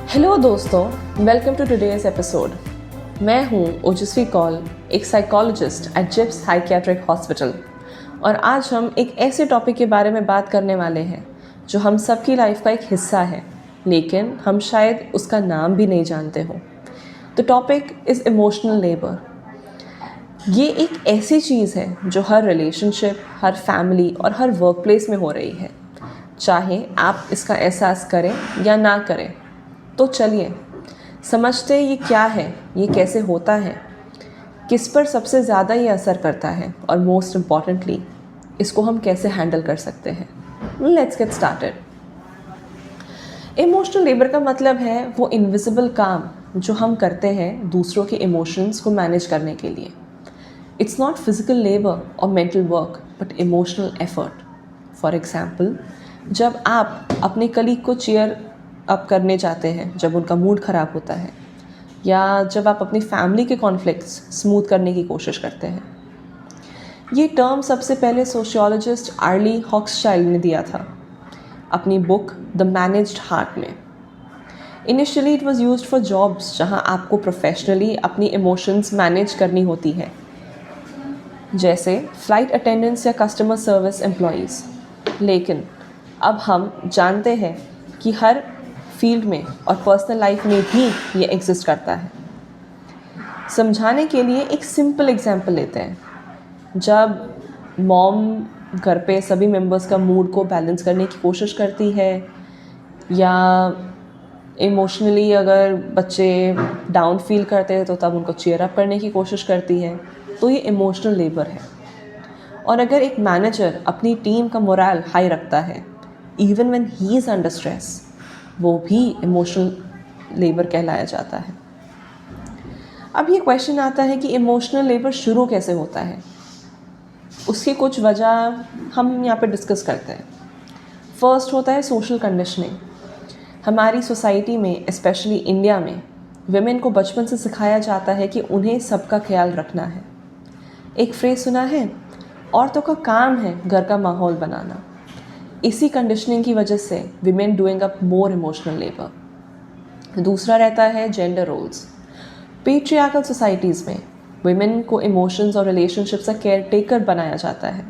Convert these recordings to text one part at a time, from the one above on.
Hello दोस्तों, welcome to today's episode. मैं हूँ ओजस्वी कौल, एक psychologist at GIPS psychiatric hospital, और आज हम एक ऐसे टॉपिक के बारे में बात करने वाले हैं जो हम सबकी लाइफ का एक हिस्सा है, लेकिन हम शायद उसका नाम भी नहीं जानते हो। The topic is emotional labour. ये एक ऐसी चीज़ है जो हर रिलेशनशिप, हर फैमिली और हर वर्क प्लेस में हो रही है, चाहे आप इसका एहसास करें या ना करें। तो चलिए समझते हैं ये क्या है, ये कैसे होता है, किस पर सबसे ज़्यादा ये असर करता है, और मोस्ट इम्पॉर्टेंटली इसको हम कैसे हैंडल कर सकते हैं। Let's get started. Emotional labour का मतलब है वो इनविजिबल काम जो हम करते हैं दूसरों के इमोशंस को मैनेज करने के लिए। इट्स नॉट फिजिकल लेबर और mental work but emotional effort. For example, जब आप अपने कलीग को चीयर अप करने जाते हैं जब उनका मूड ख़राब होता है, या जब आप अपनी फैमिली के कॉन्फ्लिक्ट्स स्मूथ करने की कोशिश करते हैं। ये टर्म सबसे पहले सोशियोलॉजिस्ट आर्ली हॉक्सचाइल्ड ने दिया था अपनी बुक द मैनेज्ड हार्ट में। Initially it was used for jobs जहां आपको प्रोफेशनली अपनी इमोशंस मैनेज करनी होती है, जैसे फ्लाइट अटेंडेंट्स या कस्टमर सर्विस एम्प्लॉयज़। लेकिन अब हम जानते हैं कि हर फील्ड में और पर्सनल लाइफ में भी ये एग्जिस्ट करता है। समझाने के लिए एक सिंपल एग्जांपल लेते हैं। जब मॉम घर पे सभी मेंबर्स का मूड को बैलेंस करने की कोशिश करती है, या इमोशनली अगर बच्चे डाउन फील करते हैं तो तब उनको चीयर अप करने की कोशिश करती है, तो ये इमोशनल लेबर है। और अगर एक मैनेजर अपनी टीम का मोरल हाई रखता है even when he is under stress, वो भी इमोशनल लेबर कहलाया जाता है। अब ये क्वेश्चन आता है कि इमोशनल लेबर शुरू कैसे होता है। उसकी कुछ वजह हम यहाँ पे डिस्कस करते हैं। फर्स्ट होता है सोशल कंडीशनिंग। हमारी सोसाइटी में, स्पेशली इंडिया में, विमेन को बचपन से सिखाया जाता है कि उन्हें सबका ख्याल रखना है। एक फ्रेज सुना है, औरतों का काम है घर का माहौल बनाना। इसी कंडीशनिंग की वजह से women doing up more emotional labour. दूसरा रहता है जेंडर रोल्स। पेट्रियार्कल सोसाइटीज़ में विमेन को इमोशंस और रिलेशनशिप्स का केयर टेकर बनाया जाता है,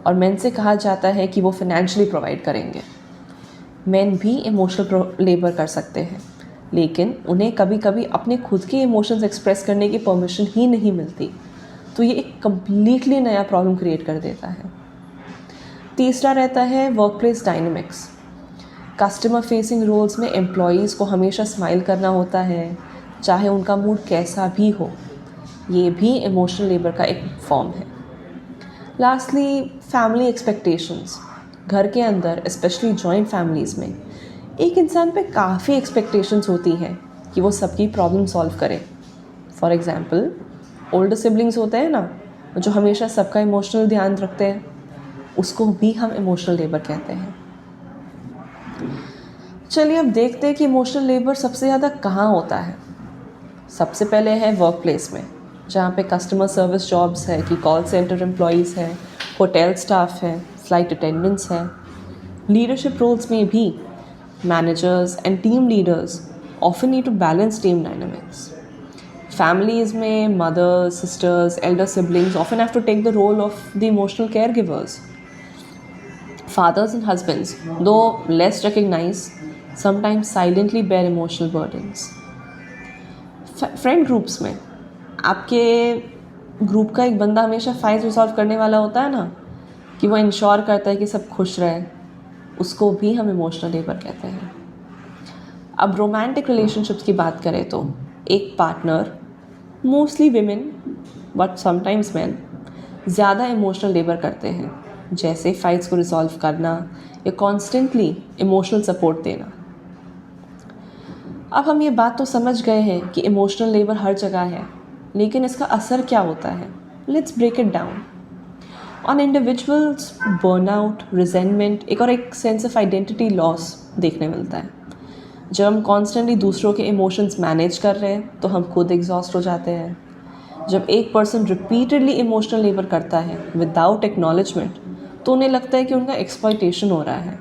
और मेन से कहा जाता है कि वो फाइनेंशियली प्रोवाइड करेंगे। मेन भी इमोशनल लेबर कर सकते हैं, लेकिन उन्हें कभी कभी अपने खुद के इमोशंस एक्सप्रेस करने की परमिशन ही नहीं मिलती, तो ये एक कम्प्लीटली नया प्रॉब्लम क्रिएट कर देता है। तीसरा रहता है workplace dynamics. Customer facing roles में एम्प्लॉयज़ को हमेशा स्माइल करना होता है, चाहे उनका मूड कैसा भी हो। ये भी इमोशनल लेबर का एक फॉर्म है। Lastly, family expectations. घर के अंदर, स्पेशली जॉइंट फैमिलीज़ में, एक इंसान पे काफ़ी एक्सपेक्टेशंस होती हैं कि वो सबकी प्रॉब्लम सॉल्व करे। फॉर एग्ज़ाम्पल, ओल्डर सिबलिंग्स होते हैं ना, जो हमेशा सबका इमोशनल ध्यान रखते हैं, उसको भी हम इमोशनल लेबर कहते हैं। चलिए अब देखते हैं कि इमोशनल लेबर सबसे ज़्यादा कहाँ होता है। सबसे पहले है वर्क प्लेस में, जहाँ पे कस्टमर सर्विस जॉब्स है, कि कॉल सेंटर एम्प्लॉयज़ है, होटल स्टाफ है, फ्लाइट अटेंडेंट्स है। लीडरशिप रोल्स में भी managers and team leaders often need to balance team dynamics. Families में mothers, sisters, elder siblings often have to take the role of the emotional care givers. Fathers and husbands, though less recognized, sometimes silently bear emotional burdens. Friend groups में आपके group का एक बंदा हमेशा fight resolve करने वाला होता है ना, कि वो इंश्योर करता है कि सब खुश रहे, उसको भी हम इमोशनल लेबर कहते हैं। अब रोमांटिक रिलेशनशिप्स की बात करें तो एक partner, mostly women but sometimes man, ज़्यादा इमोशनल लेबर करते हैं, जैसे फाइट्स को रिजॉल्व करना या कॉन्स्टेंटली इमोशनल सपोर्ट देना। अब हम ये बात तो समझ गए हैं कि इमोशनल लेबर हर जगह है, लेकिन इसका असर क्या होता है। Let's break it down. On individuals, burnout, resentment, एक सेंस ऑफ आइडेंटिटी लॉस देखने मिलता है। जब हम कॉन्स्टेंटली दूसरों के इमोशंस मैनेज कर रहे हैं तो हम खुद एग्जॉस्ट हो जाते हैं। जब एक पर्सन रिपीटेडली इमोशनल लेबर करता है विदाउट एक्नॉलेजमेंट, तो उन्हें लगता है कि उनका एक्सप्लॉयटेशन हो रहा है,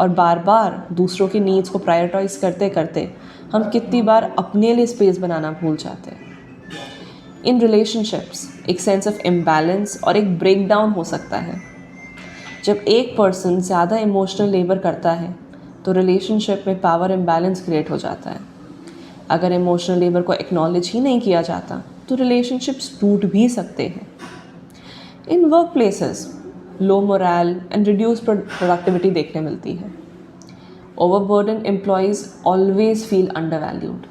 और बार बार दूसरों की नीड्स को प्रायोरिटाइज करते करते हम कितनी बार अपने लिए स्पेस बनाना भूल जाते हैं। इन रिलेशनशिप्स एक सेंस ऑफ इम्बैलेंस और एक ब्रेकडाउन हो सकता है। जब एक पर्सन ज़्यादा इमोशनल लेबर करता है तो रिलेशनशिप में पावर इम्बैलेंस क्रिएट हो जाता है। अगर इमोशनल लेबर को एक्नॉलेज ही नहीं किया जाता तो रिलेशनशिप्स टूट भी सकते हैं। In work places low moral and reduce productivity देखने मिलती है। Overburden employees always feel undervalued.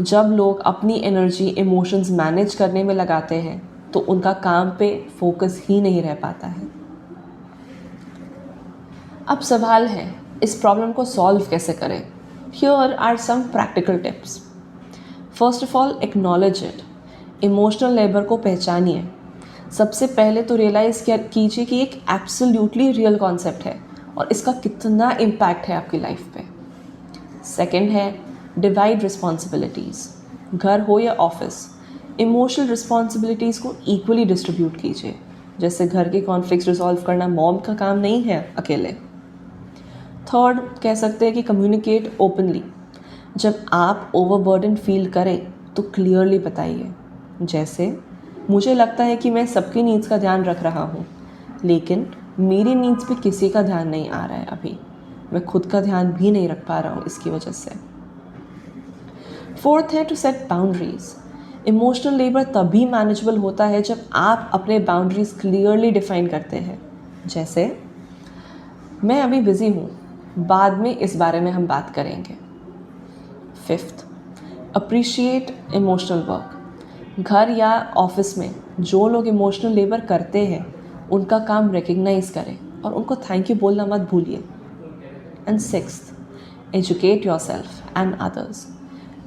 जब लोग अपनी एनर्जी इमोशंस मैनेज करने में लगाते हैं तो उनका काम पे फोकस ही नहीं रह पाता है। अब सवाल है, इस प्रॉब्लम को सॉल्व कैसे करें? Here are some practical tips. First of all, acknowledge it. Emotional labour को पहचानिए। सबसे पहले तो रियलाइज़ कीजिए कि एक एब्सोल्युटली रियल कॉन्सेप्ट है और इसका कितना इम्पैक्ट है आपकी लाइफ पे। सेकंड है, डिवाइड रिस्पॉन्सिबिलिटीज़। घर हो या ऑफिस, इमोशनल रिस्पॉन्सिबिलिटीज़ को इक्वली डिस्ट्रीब्यूट कीजिए। जैसे घर के कॉन्फ्लिक्ट्स रिजॉल्व करना मॉम का काम नहीं है अकेले। थर्ड, कह सकते हैं कि कम्युनिकेट ओपनली। जब आप ओवरबर्डन फील करें तो क्लियरली बताइए। जैसे, मुझे लगता है कि मैं सबकी नीड्स का ध्यान रख रहा हूँ, लेकिन मेरी नीड्स पे किसी का ध्यान नहीं आ रहा है अभी। मैं खुद का ध्यान भी नहीं रख पा रहा हूँ इसकी वजह से। फोर्थ है, to set boundaries. Emotional labour तभी मैनेजेबल होता है जब आप अपने बाउंड्रीज क्लियरली डिफाइन करते हैं। जैसे, मैं अभी बिज़ी हूँ, बाद में इस बारे में हम बात करेंगे। Fifth, appreciate emotional work. घर या ऑफिस में जो लोग इमोशनल लेबर करते हैं उनका काम रिकग्नाइज करें और उनको थैंक यू बोलना मत भूलिए। And sixth, educate yourself and others.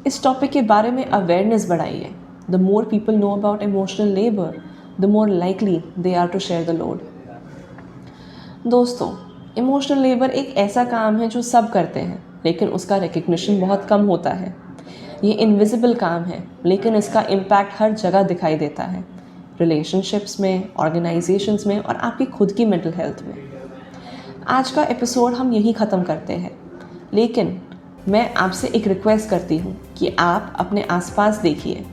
इस टॉपिक के बारे में अवेयरनेस बढ़ाइए। The more people know about emotional labour, the more likely they are to share the load. दोस्तों, इमोशनल लेबर एक ऐसा काम है जो सब करते हैं, लेकिन उसका रिकग्निशन बहुत कम होता है। ये इनविजिबल काम है, लेकिन इसका इम्पैक्ट हर जगह दिखाई देता है। रिलेशनशिप्स में, ऑर्गेनाइजेशंस में और आपकी खुद की मेंटल हेल्थ में। आज का एपिसोड हम यहीं ख़त्म करते हैं, लेकिन मैं आपसे एक रिक्वेस्ट करती हूँ कि आप अपने आसपास देखिए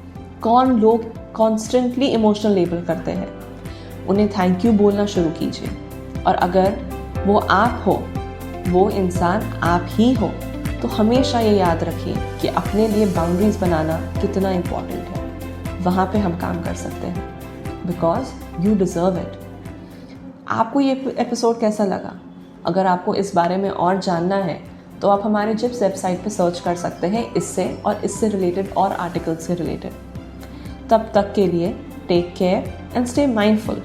कौन लोग कॉन्स्टेंटली इमोशनल लेबर करते हैं। उन्हें थैंक यू बोलना शुरू कीजिए, और अगर वो आप हो, वो इंसान आप ही हो, तो हमेशा ये याद रखिए कि अपने लिए बाउंड्रीज बनाना कितना इम्पॉर्टेंट है। वहाँ पे हम काम कर सकते हैं, बिकॉज यू डिज़र्व इट। आपको ये एपिसोड कैसा लगा? अगर आपको इस बारे में और जानना है तो आप हमारे जिप्स वेबसाइट पे सर्च कर सकते हैं इससे और इससे रिलेटेड और आर्टिकल्स से रिलेटेड। तब तक के लिए take care and stay mindful.